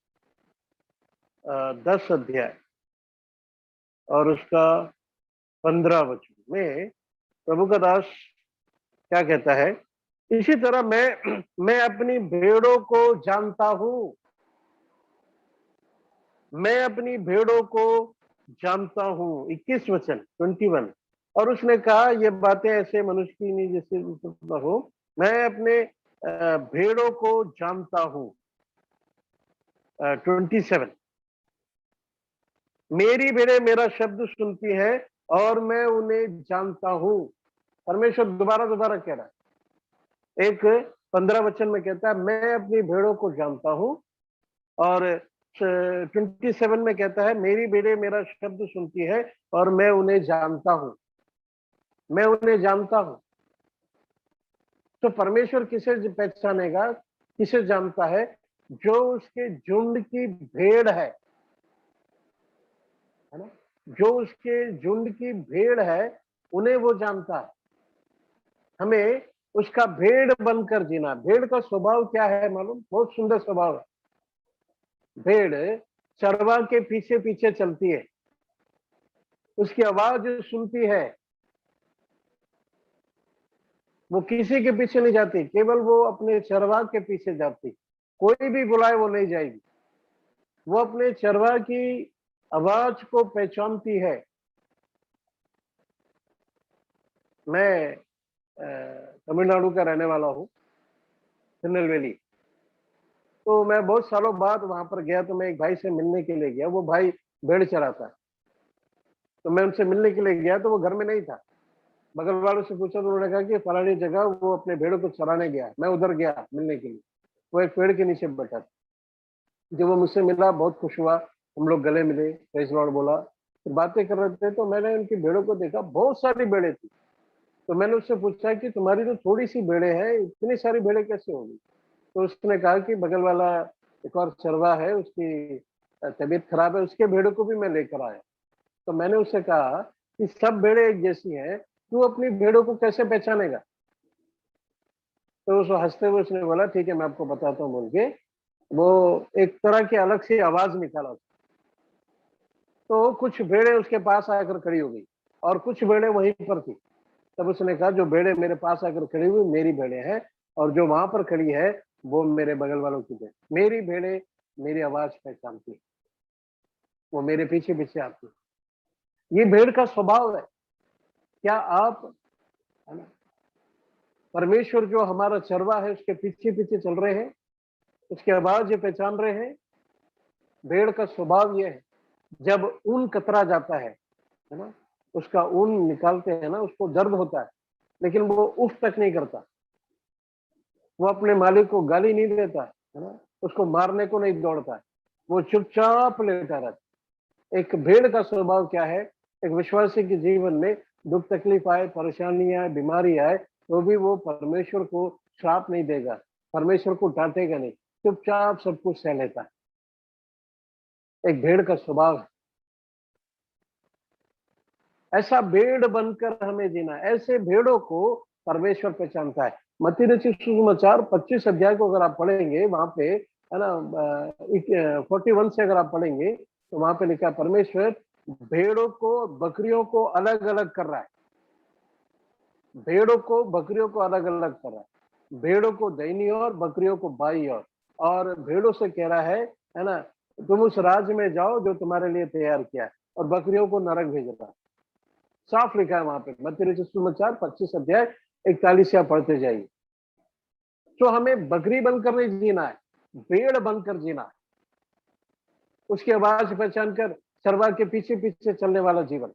10 और उसका 15 में प्रभु का दास क्या कहता है? इसी तरह मैं अपनी भेड़ों को जानता हूं, मैं अपनी भेड़ों को जानता हूं। 21 और उसने कहा, ये बातें ऐसे मनुष्य की नहीं जैसे हो, मैं अपने भेड़ों को जानता हूं। 27 मेरी भेड़ें मेरा शब्द सुनती है और मैं उन्हें जानता हूं। परमेश्वर दोबारा कह रहा है। एक 15 में कहता है, मैं अपनी भेड़ों को जानता हूं, और 27 में कहता है, मेरी भेड़ें मेरा शब्द सुनती है और मैं उन्हें जानता हूं, मैं उन्हें जानता हूं। तो परमेश्वर किसे पहचानेगा, किसे जानता है? जो उसके झुंड की भेड़ है ना? जो उसके झुंड की भेड़ है, उन्हें वो जानता है। हमें उसका भेड़ बनकर जीना। भेड़ का स्वभाव क्या है मालूम? बहुत सुंदर स्वभाव है। भेड़ चरवा के पीछे पीछे चलती है, उसकी आवाज सुनती है, वो किसी के पीछे नहीं जाती, केवल वो अपने चरवा के पीछे जाती। कोई भी बुलाए वो नहीं जाएगी, वो अपने चरवा की आवाज को पहचानती है। मैं तमिलनाडु का रहने वाला हूँ, तिरुनेलवेली। तो मैं बहुत सालों बाद वहां पर गया, तो मैं एक भाई से मिलने के लिए गया। वो भाई भेड़ चराता है, तो मैं उनसे मिलने के लिए गया, तो वो घर में नहीं था। बगल वालों से पूछा तो उन्होंने कहा कि फलानी जगह वो अपने भेड़ों को चराने गया। मैं उधर गया मिलने के लिए, वो एक पेड़ के नीचे बैठा था। जब वो मुझसे मिला, बहुत खुश हुआ, हम लोग गले मिले, प्रेज़ लॉर्ड बोला, फिर बातें कर रहे थे। तो मैंने उनकी भेड़ों को देखा, बहुत सारी भेड़ें थी। तो मैंने उससे पूछा कि तुम्हारी तो थोड़ी सी भेड़ें हैं, इतनी सारी भेड़ें कैसे होगी? तो उसने कहा कि बगल वाला एक और चरवा है, उसकी तबीयत खराब है, उसके भेड़ों को भी मैं लेकर आया। तो मैंने उससे कहा कि सब भेड़ें एक जैसी हैं, तू अपनी भेड़ों को कैसे पहचानेगा? तो उस हंसते हुए उसने बोला, ठीक है मैं आपको बताता हूँ, बोल के वो एक तरह की अलग सी आवाज निकाला। तो कुछ भेड़ें उसके पास आकर खड़ी हो गई और कुछ भेड़ें वहीं पर थी। तब उसने कहा, जो भेड़ें मेरे पास आकर खड़ी हुई मेरी भेड़ें हैं, और जो वहां पर खड़ी है वो मेरे बगल वालों की भेड़। मेरी भेड़ें मेरी आवाज पहचानती है, वो मेरे पीछे पीछे आती है। ये भेड़ का स्वभाव है। क्या आप है ना। परमेश्वर जो हमारा चरवा है उसके पीछे पीछे चल रहे हैं, उसकी आवाज ये पहचान रहे हैं। भेड़ का स्वभाव ये है, जब ऊन कतरा जाता है ना, उसका ऊन निकालते हैं ना, उसको दर्द होता है, लेकिन वो उफ तक नहीं करता, वो अपने मालिक को गाली नहीं देता है ना, उसको मारने को नहीं दौड़ता है, वो चुपचाप लेटा रहता है। एक भेड़ का स्वभाव क्या है? एक विश्वासी के जीवन में दुख तकलीफ आए, परेशानी आए, बीमारी आए, तो भी वो परमेश्वर को श्राप नहीं देगा, परमेश्वर को डांटेगा नहीं, चुपचाप सब कुछ सह लेता है। एक भेड़ का स्वभाव है। ऐसा भेड़ बनकर हमें जीना, ऐसे भेड़ों को परमेश्वर पहचानता है। मत्ती रचित सुसमाचार 25 अध्याय को अगर आप पढ़ेंगे, वहां पे है ना 41 से अगर आप पढ़ेंगे तो वहां पे लिखा है परमेश्वर भेड़ों को बकरियों को अलग अलग कर रहा है, भेड़ों को बकरियों को अलग अलग कर रहा है, भेड़ों को दाहिनी ओर, बकरियों को बाईं ओर, और भेड़ों से कह रहा है ना, तुम उस राज्य में जाओ जो तुम्हारे लिए तैयार किया है, और बकरियों को नरक भेज रहा है। साफ लिखा है वहां पे मत्ती रचित सुसमाचार 25 अध्याय 41 से आप पढ़ते जाइए। तो हमें बकरी बनकर नहीं जीना है, भेड़ बनकर जीना है। उसकी आवाज पहचान कर चरवा के पीछे पीछे चलने वाला जीवन।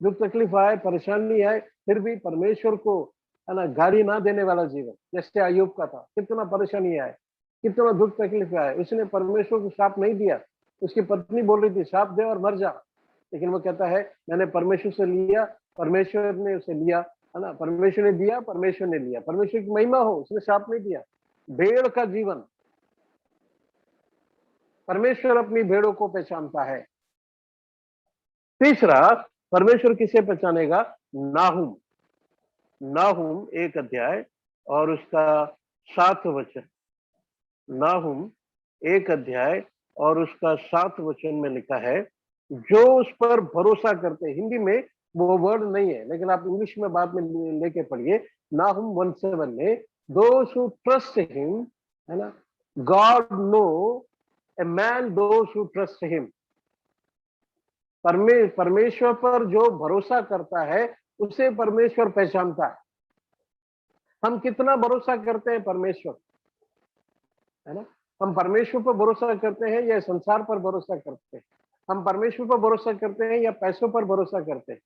दुख तकलीफ आए, परेशानी आए, फिर भी परमेश्वर को है ना गाली ना देने वाला जीवन, जैसे अय्यूब का था। कितना परेशानी आए, कितना दुख तकलीफ आए, उसने परमेश्वर को श्राप नहीं दिया। उसकी पत्नी बोल रही थी श्राप दे और मर जा, लेकिन वो कहता है मैंने परमेश्वर से लिया, परमेश्वर ने उसे लिया, है ना, परमेश्वर ने दिया, परमेश्वर ने लिया, परमेश्वर की महिमा हो, उसने श्राप नहीं दिया। भेड़ का जीवन। परमेश्वर अपनी भेड़ों को पहचानता है। तीसरा, परमेश्वर किसे पहचानेगा? नाहुम। नाहुम 1 अध्याय और उसका 7 वचन। नाहुम 1 अध्याय और उसका 7 वचन में लिखा है, जो उस पर भरोसा करते। हिंदी में वो वर्ड नहीं है, लेकिन आप इंग्लिश में बाद में लेके पढ़िए। नाहुम 1:7 में, दोज हु ट्रस्ट हिम, है ना, God know a man those who trust him. परमेश्वर पर जो भरोसा करता है उसे परमेश्वर पहचानता है। हम कितना भरोसा करते हैं परमेश्वर, है ना, हम परमेश्वर पर भरोसा करते हैं या संसार पर भरोसा करते हैं? हम परमेश्वर पर भरोसा करते हैं या पैसों पर भरोसा करते हैं?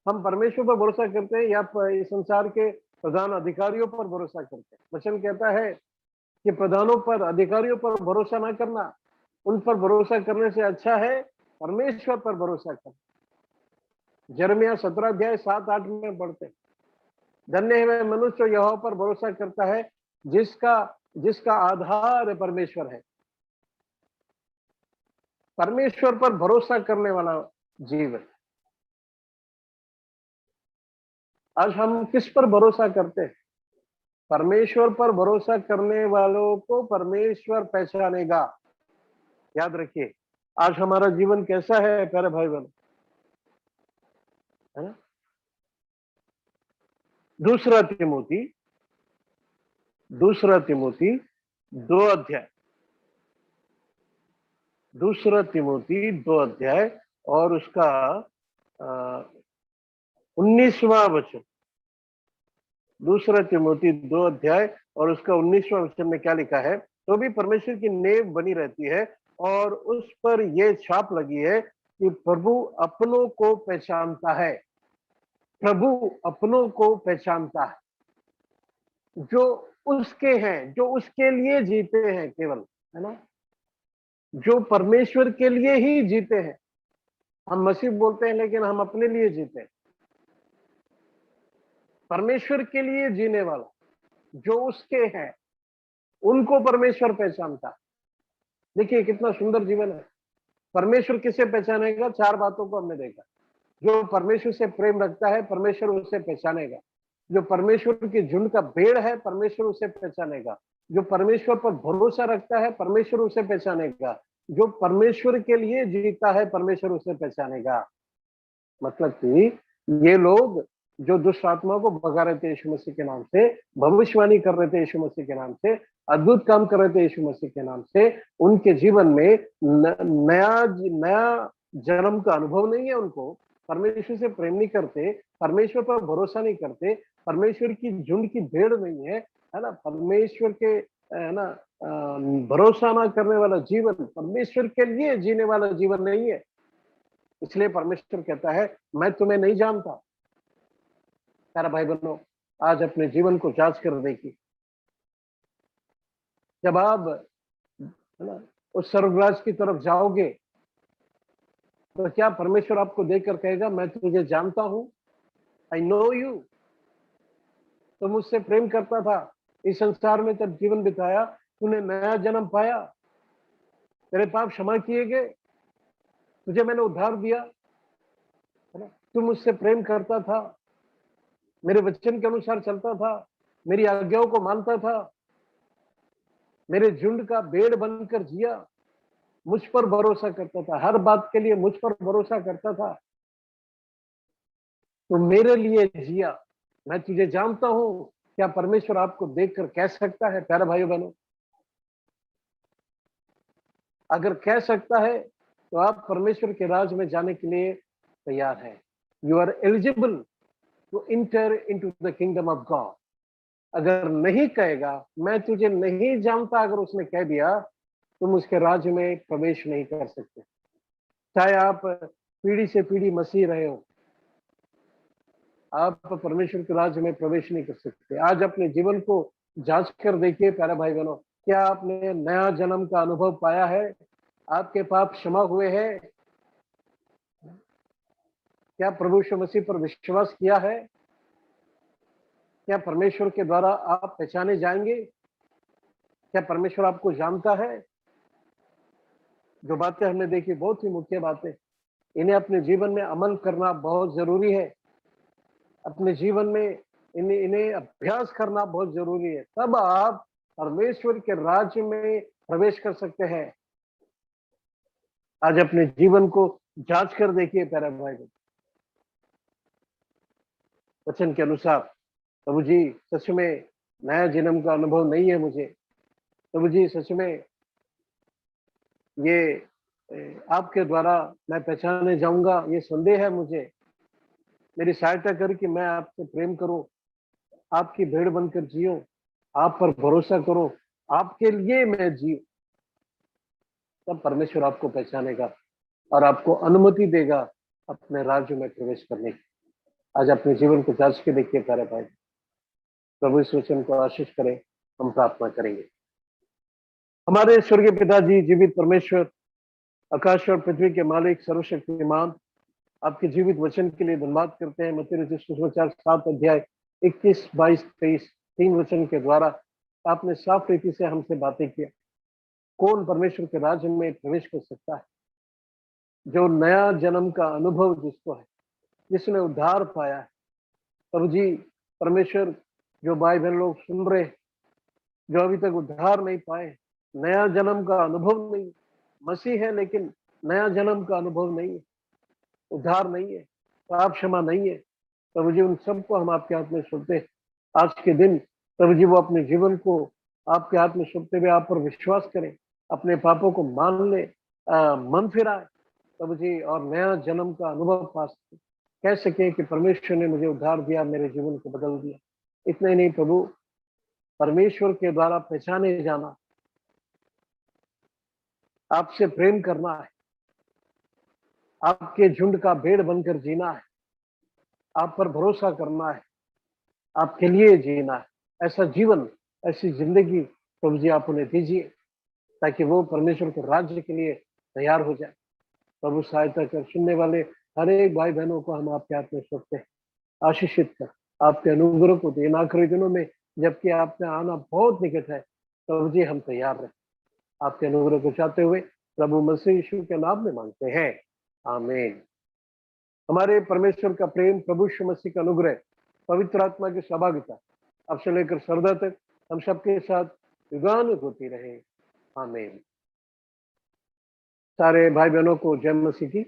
हम परमेश्वर पर भरोसा करते हैं या इस संसार के प्रधान अधिकारियों पर भरोसा करते हैं? वचन कहता है कि प्रधानों पर, अधिकारियों पर भरोसा ना करना, उन पर भरोसा करने से अच्छा है परमेश्वर पर भरोसा करना। यिर्मयाह 17 अध्याय 7-8 में पढ़ते हैं, धन्य है वह मनुष्य जो यहोवा पर भरोसा करता है, जिसका आधार परमेश्वर है। परमेश्वर पर भरोसा करने वाला जीवन। आज हम किस पर भरोसा करते हैं? परमेश्वर पर भरोसा करने वालों को परमेश्वर पहचानेगा। याद रखिए, आज हमारा जीवन कैसा है प्यारे भाई बहन, है ना। दूसरा तिमोथी 2 अध्याय, दूसरा तिमोथी 2 अध्याय और उसका 19वां वचन। दूसरा तिमोथी 2 अध्याय और उसका 19वां वचन में क्या लिखा है? तो भी परमेश्वर की नेव बनी रहती है और उस पर यह छाप लगी है कि प्रभु अपनों को पहचानता है। प्रभु अपनों को पहचानता है, जो उसके हैं, जो उसके लिए जीते हैं केवल, है ना, जो परमेश्वर के लिए ही जीते हैं। हम मसीह बोलते हैं लेकिन हम अपने लिए जीते हैं। परमेश्वर के लिए जीने वाला, जो उसके हैं, उनको परमेश्वर पहचानता है। देखिए कितना सुंदर जीवन है। परमेश्वर किसे पहचानेगा? 4 बातों को हमने देखा। जो परमेश्वर से प्रेम रखता है, परमेश्वर उसे पहचानेगा। जो परमेश्वर की झुंड का भेड़ है, परमेश्वर उसे पहचानेगा। जो परमेश्वर पर भरोसा रखता है, परमेश्वर उसे पहचानेगा। जो परमेश्वर के लिए जीता है, परमेश्वर उसे पहचानेगा। मतलब कि ये लोग जो दुष्ट आत्माओं को भगा रहे थे यीशु मसीह के नाम से, भविष्यवाणी कर रहे थे यीशु मसीह के नाम से, अद्भुत काम कर रहे थे यीशु मसीह के नाम से, उनके जीवन में नया जन्म का अनुभव नहीं है उनको, परमेश्वर से प्रेम नहीं करते, परमेश्वर पर भरोसा नहीं करते, परमेश्वर की झुंड की भेड़ नहीं है ना, परमेश्वर के है ना भरोसा ना करने वाला जीवन परमेश्वर के लिए जीने वाला जीवन नहीं है। इसलिए परमेश्वर कहता है मैं तुम्हें नहीं जानता। प्यारा भाई बहनों, आज अपने जीवन को जांच कर देखिए। जब आप है ना उस स्वर्गराज की तरफ जाओगे तो क्या परमेश्वर आपको देखकर कहेगा मैं तुझे जानता हूं, आई नो यू, तो मुझसे प्रेम करता था, इस संसार में जब जीवन बिताया तूने नया जन्म पाया, तेरे पाप क्षमा किए गए, तुझे मैंने उद्धार दिया, है ना, तू मुझसे प्रेम करता था, मेरे वचन के अनुसार चलता था, मेरी आज्ञाओं को मानता था, मेरे झुंड का भेड़ बनकर जिया, मुझ पर भरोसा करता था, हर बात के लिए मुझ पर भरोसा करता था, तो मेरे लिए जिया, मैं तुझे जानता हूं। क्या परमेश्वर आपको देखकर कह सकता है प्यारे भाइयों बहनों? अगर कह सकता है तो आप परमेश्वर के राज में जाने के लिए तैयार हैं। You are eligible to enter into the kingdom of God. अगर नहीं कहेगा मैं तुझे नहीं जानता, अगर उसने कह दिया, तुम उसके राज्य में प्रवेश नहीं कर सकते। चाहे आप पीढ़ी से पीढ़ी मसीह रहे हो, आप परमेश्वर के राज्य में प्रवेश नहीं कर सकते। आज अपने जीवन को जांच कर देखिए प्यारे भाई बहनों, क्या आपने नया जन्म का अनुभव पाया है? आपके पाप क्षमा हुए हैं? क्या प्रभु यीशु मसीह पर विश्वास किया है? क्या परमेश्वर के द्वारा आप पहचाने जाएंगे? क्या परमेश्वर आपको जानता है? जो बातें हमने देखी बहुत ही मुख्य बातें, इन्हें अपने जीवन में अमल करना बहुत जरूरी है। अपने जीवन में इन्हें अभ्यास करना बहुत जरूरी है, तब आप परमेश्वर के राज्य में प्रवेश कर सकते हैं। आज अपने जीवन को जांच कर देखिए प्यारे भाई, वचन के अनुसार प्रभु जी सच में नया जन्म का अनुभव नहीं है मुझे, प्रभु जी सच में ये आपके द्वारा मैं पहचाने जाऊंगा, ये संदेह है मुझे, मेरी सहायता कर कि मैं आपसे प्रेम करूं, आपकी भेड़ बनकर जियो, आप पर भरोसा करो, आपके लिए मैं जियो। तब परमेश्वर आपको पहचानेगा और आपको अनुमति देगा अपने राज्य में प्रवेश करने की। आज अपने जीवन को जांच के देखिए प्यारे भाई, प्रभु इस वचन को आशीष करें। हम प्रार्थना करेंगे। हमारे स्वर्गीय पिताजी, जीवित परमेश्वर, आकाश और पृथ्वी के मालिक, सर्वशक्तिमान, आपके जीवित वचन के लिए धन्यवाद करते हैं। मत्ती रचित सुसमाचार 7 अध्याय 21, 22, 23 3 वचन के द्वारा आपने साफ रीति से हमसे बातें किया। कौन परमेश्वर के राज्य में प्रवेश कर सकता है? जो नया जन्म का अनुभव जिसको है, जिसने उद्धार पाया है। प्रभु जी परमेश्वर, जो भाई बहन लोग सुन रहे, जो अभी तक उद्धार नहीं पाए, नया जन्म का अनुभव नहीं, मसीह है लेकिन नया जन्म का अनुभव नहीं है, उद्धार नहीं है, पाप क्षमा नहीं है, प्रभु जी उन सबको हम आपके हाथ में सौंपते हैं। आज के दिन प्रभु जी वो अपने जीवन को आपके हाथ में सौंपते हुए आप पर विश्वास करें, अपने पापों को मान ले, मन फिराए प्रभु जी, और नया जन्म का अनुभव पा सके, कह सके कि परमेश्वर ने मुझे उद्धार दिया, मेरे जीवन को बदल दिया। इतना ही नहीं प्रभु, परमेश्वर के द्वारा पहचाने जाना, आपसे प्रेम करना है, आपके झुंड का भेड़ बनकर जीना है, आप पर भरोसा करना है, आपके लिए जीना है। ऐसा जीवन, ऐसी जिंदगी प्रभु जी आप उन्हें दीजिए, ताकि वो परमेश्वर के राज्य के लिए तैयार हो जाए। प्रभु सहायता कर, सुनने वाले हर एक भाई बहनों को हम आपके हाथ में सौंपते हैं। आशीषित कर, आपके अनुग्रह को दे इन आखिरी दिनों में, जबकि आपने आना बहुत निकट है। प्रभु जी हम तैयार रहे, आपके अनुग्रह को चाहते हुए प्रभु मसीह यीशु के नाम में मांगते हैं, आमीन। हमारे परमेश्वर का प्रेम, प्रभु यीशु मसीह का अनुग्रह, पवित्र आत्मा की सहभागिता अब से लेकर सर्वदा तक हम सबके साथ युगानुग होती रहे, आमीन। सारे भाई बहनों को जय मसीह की।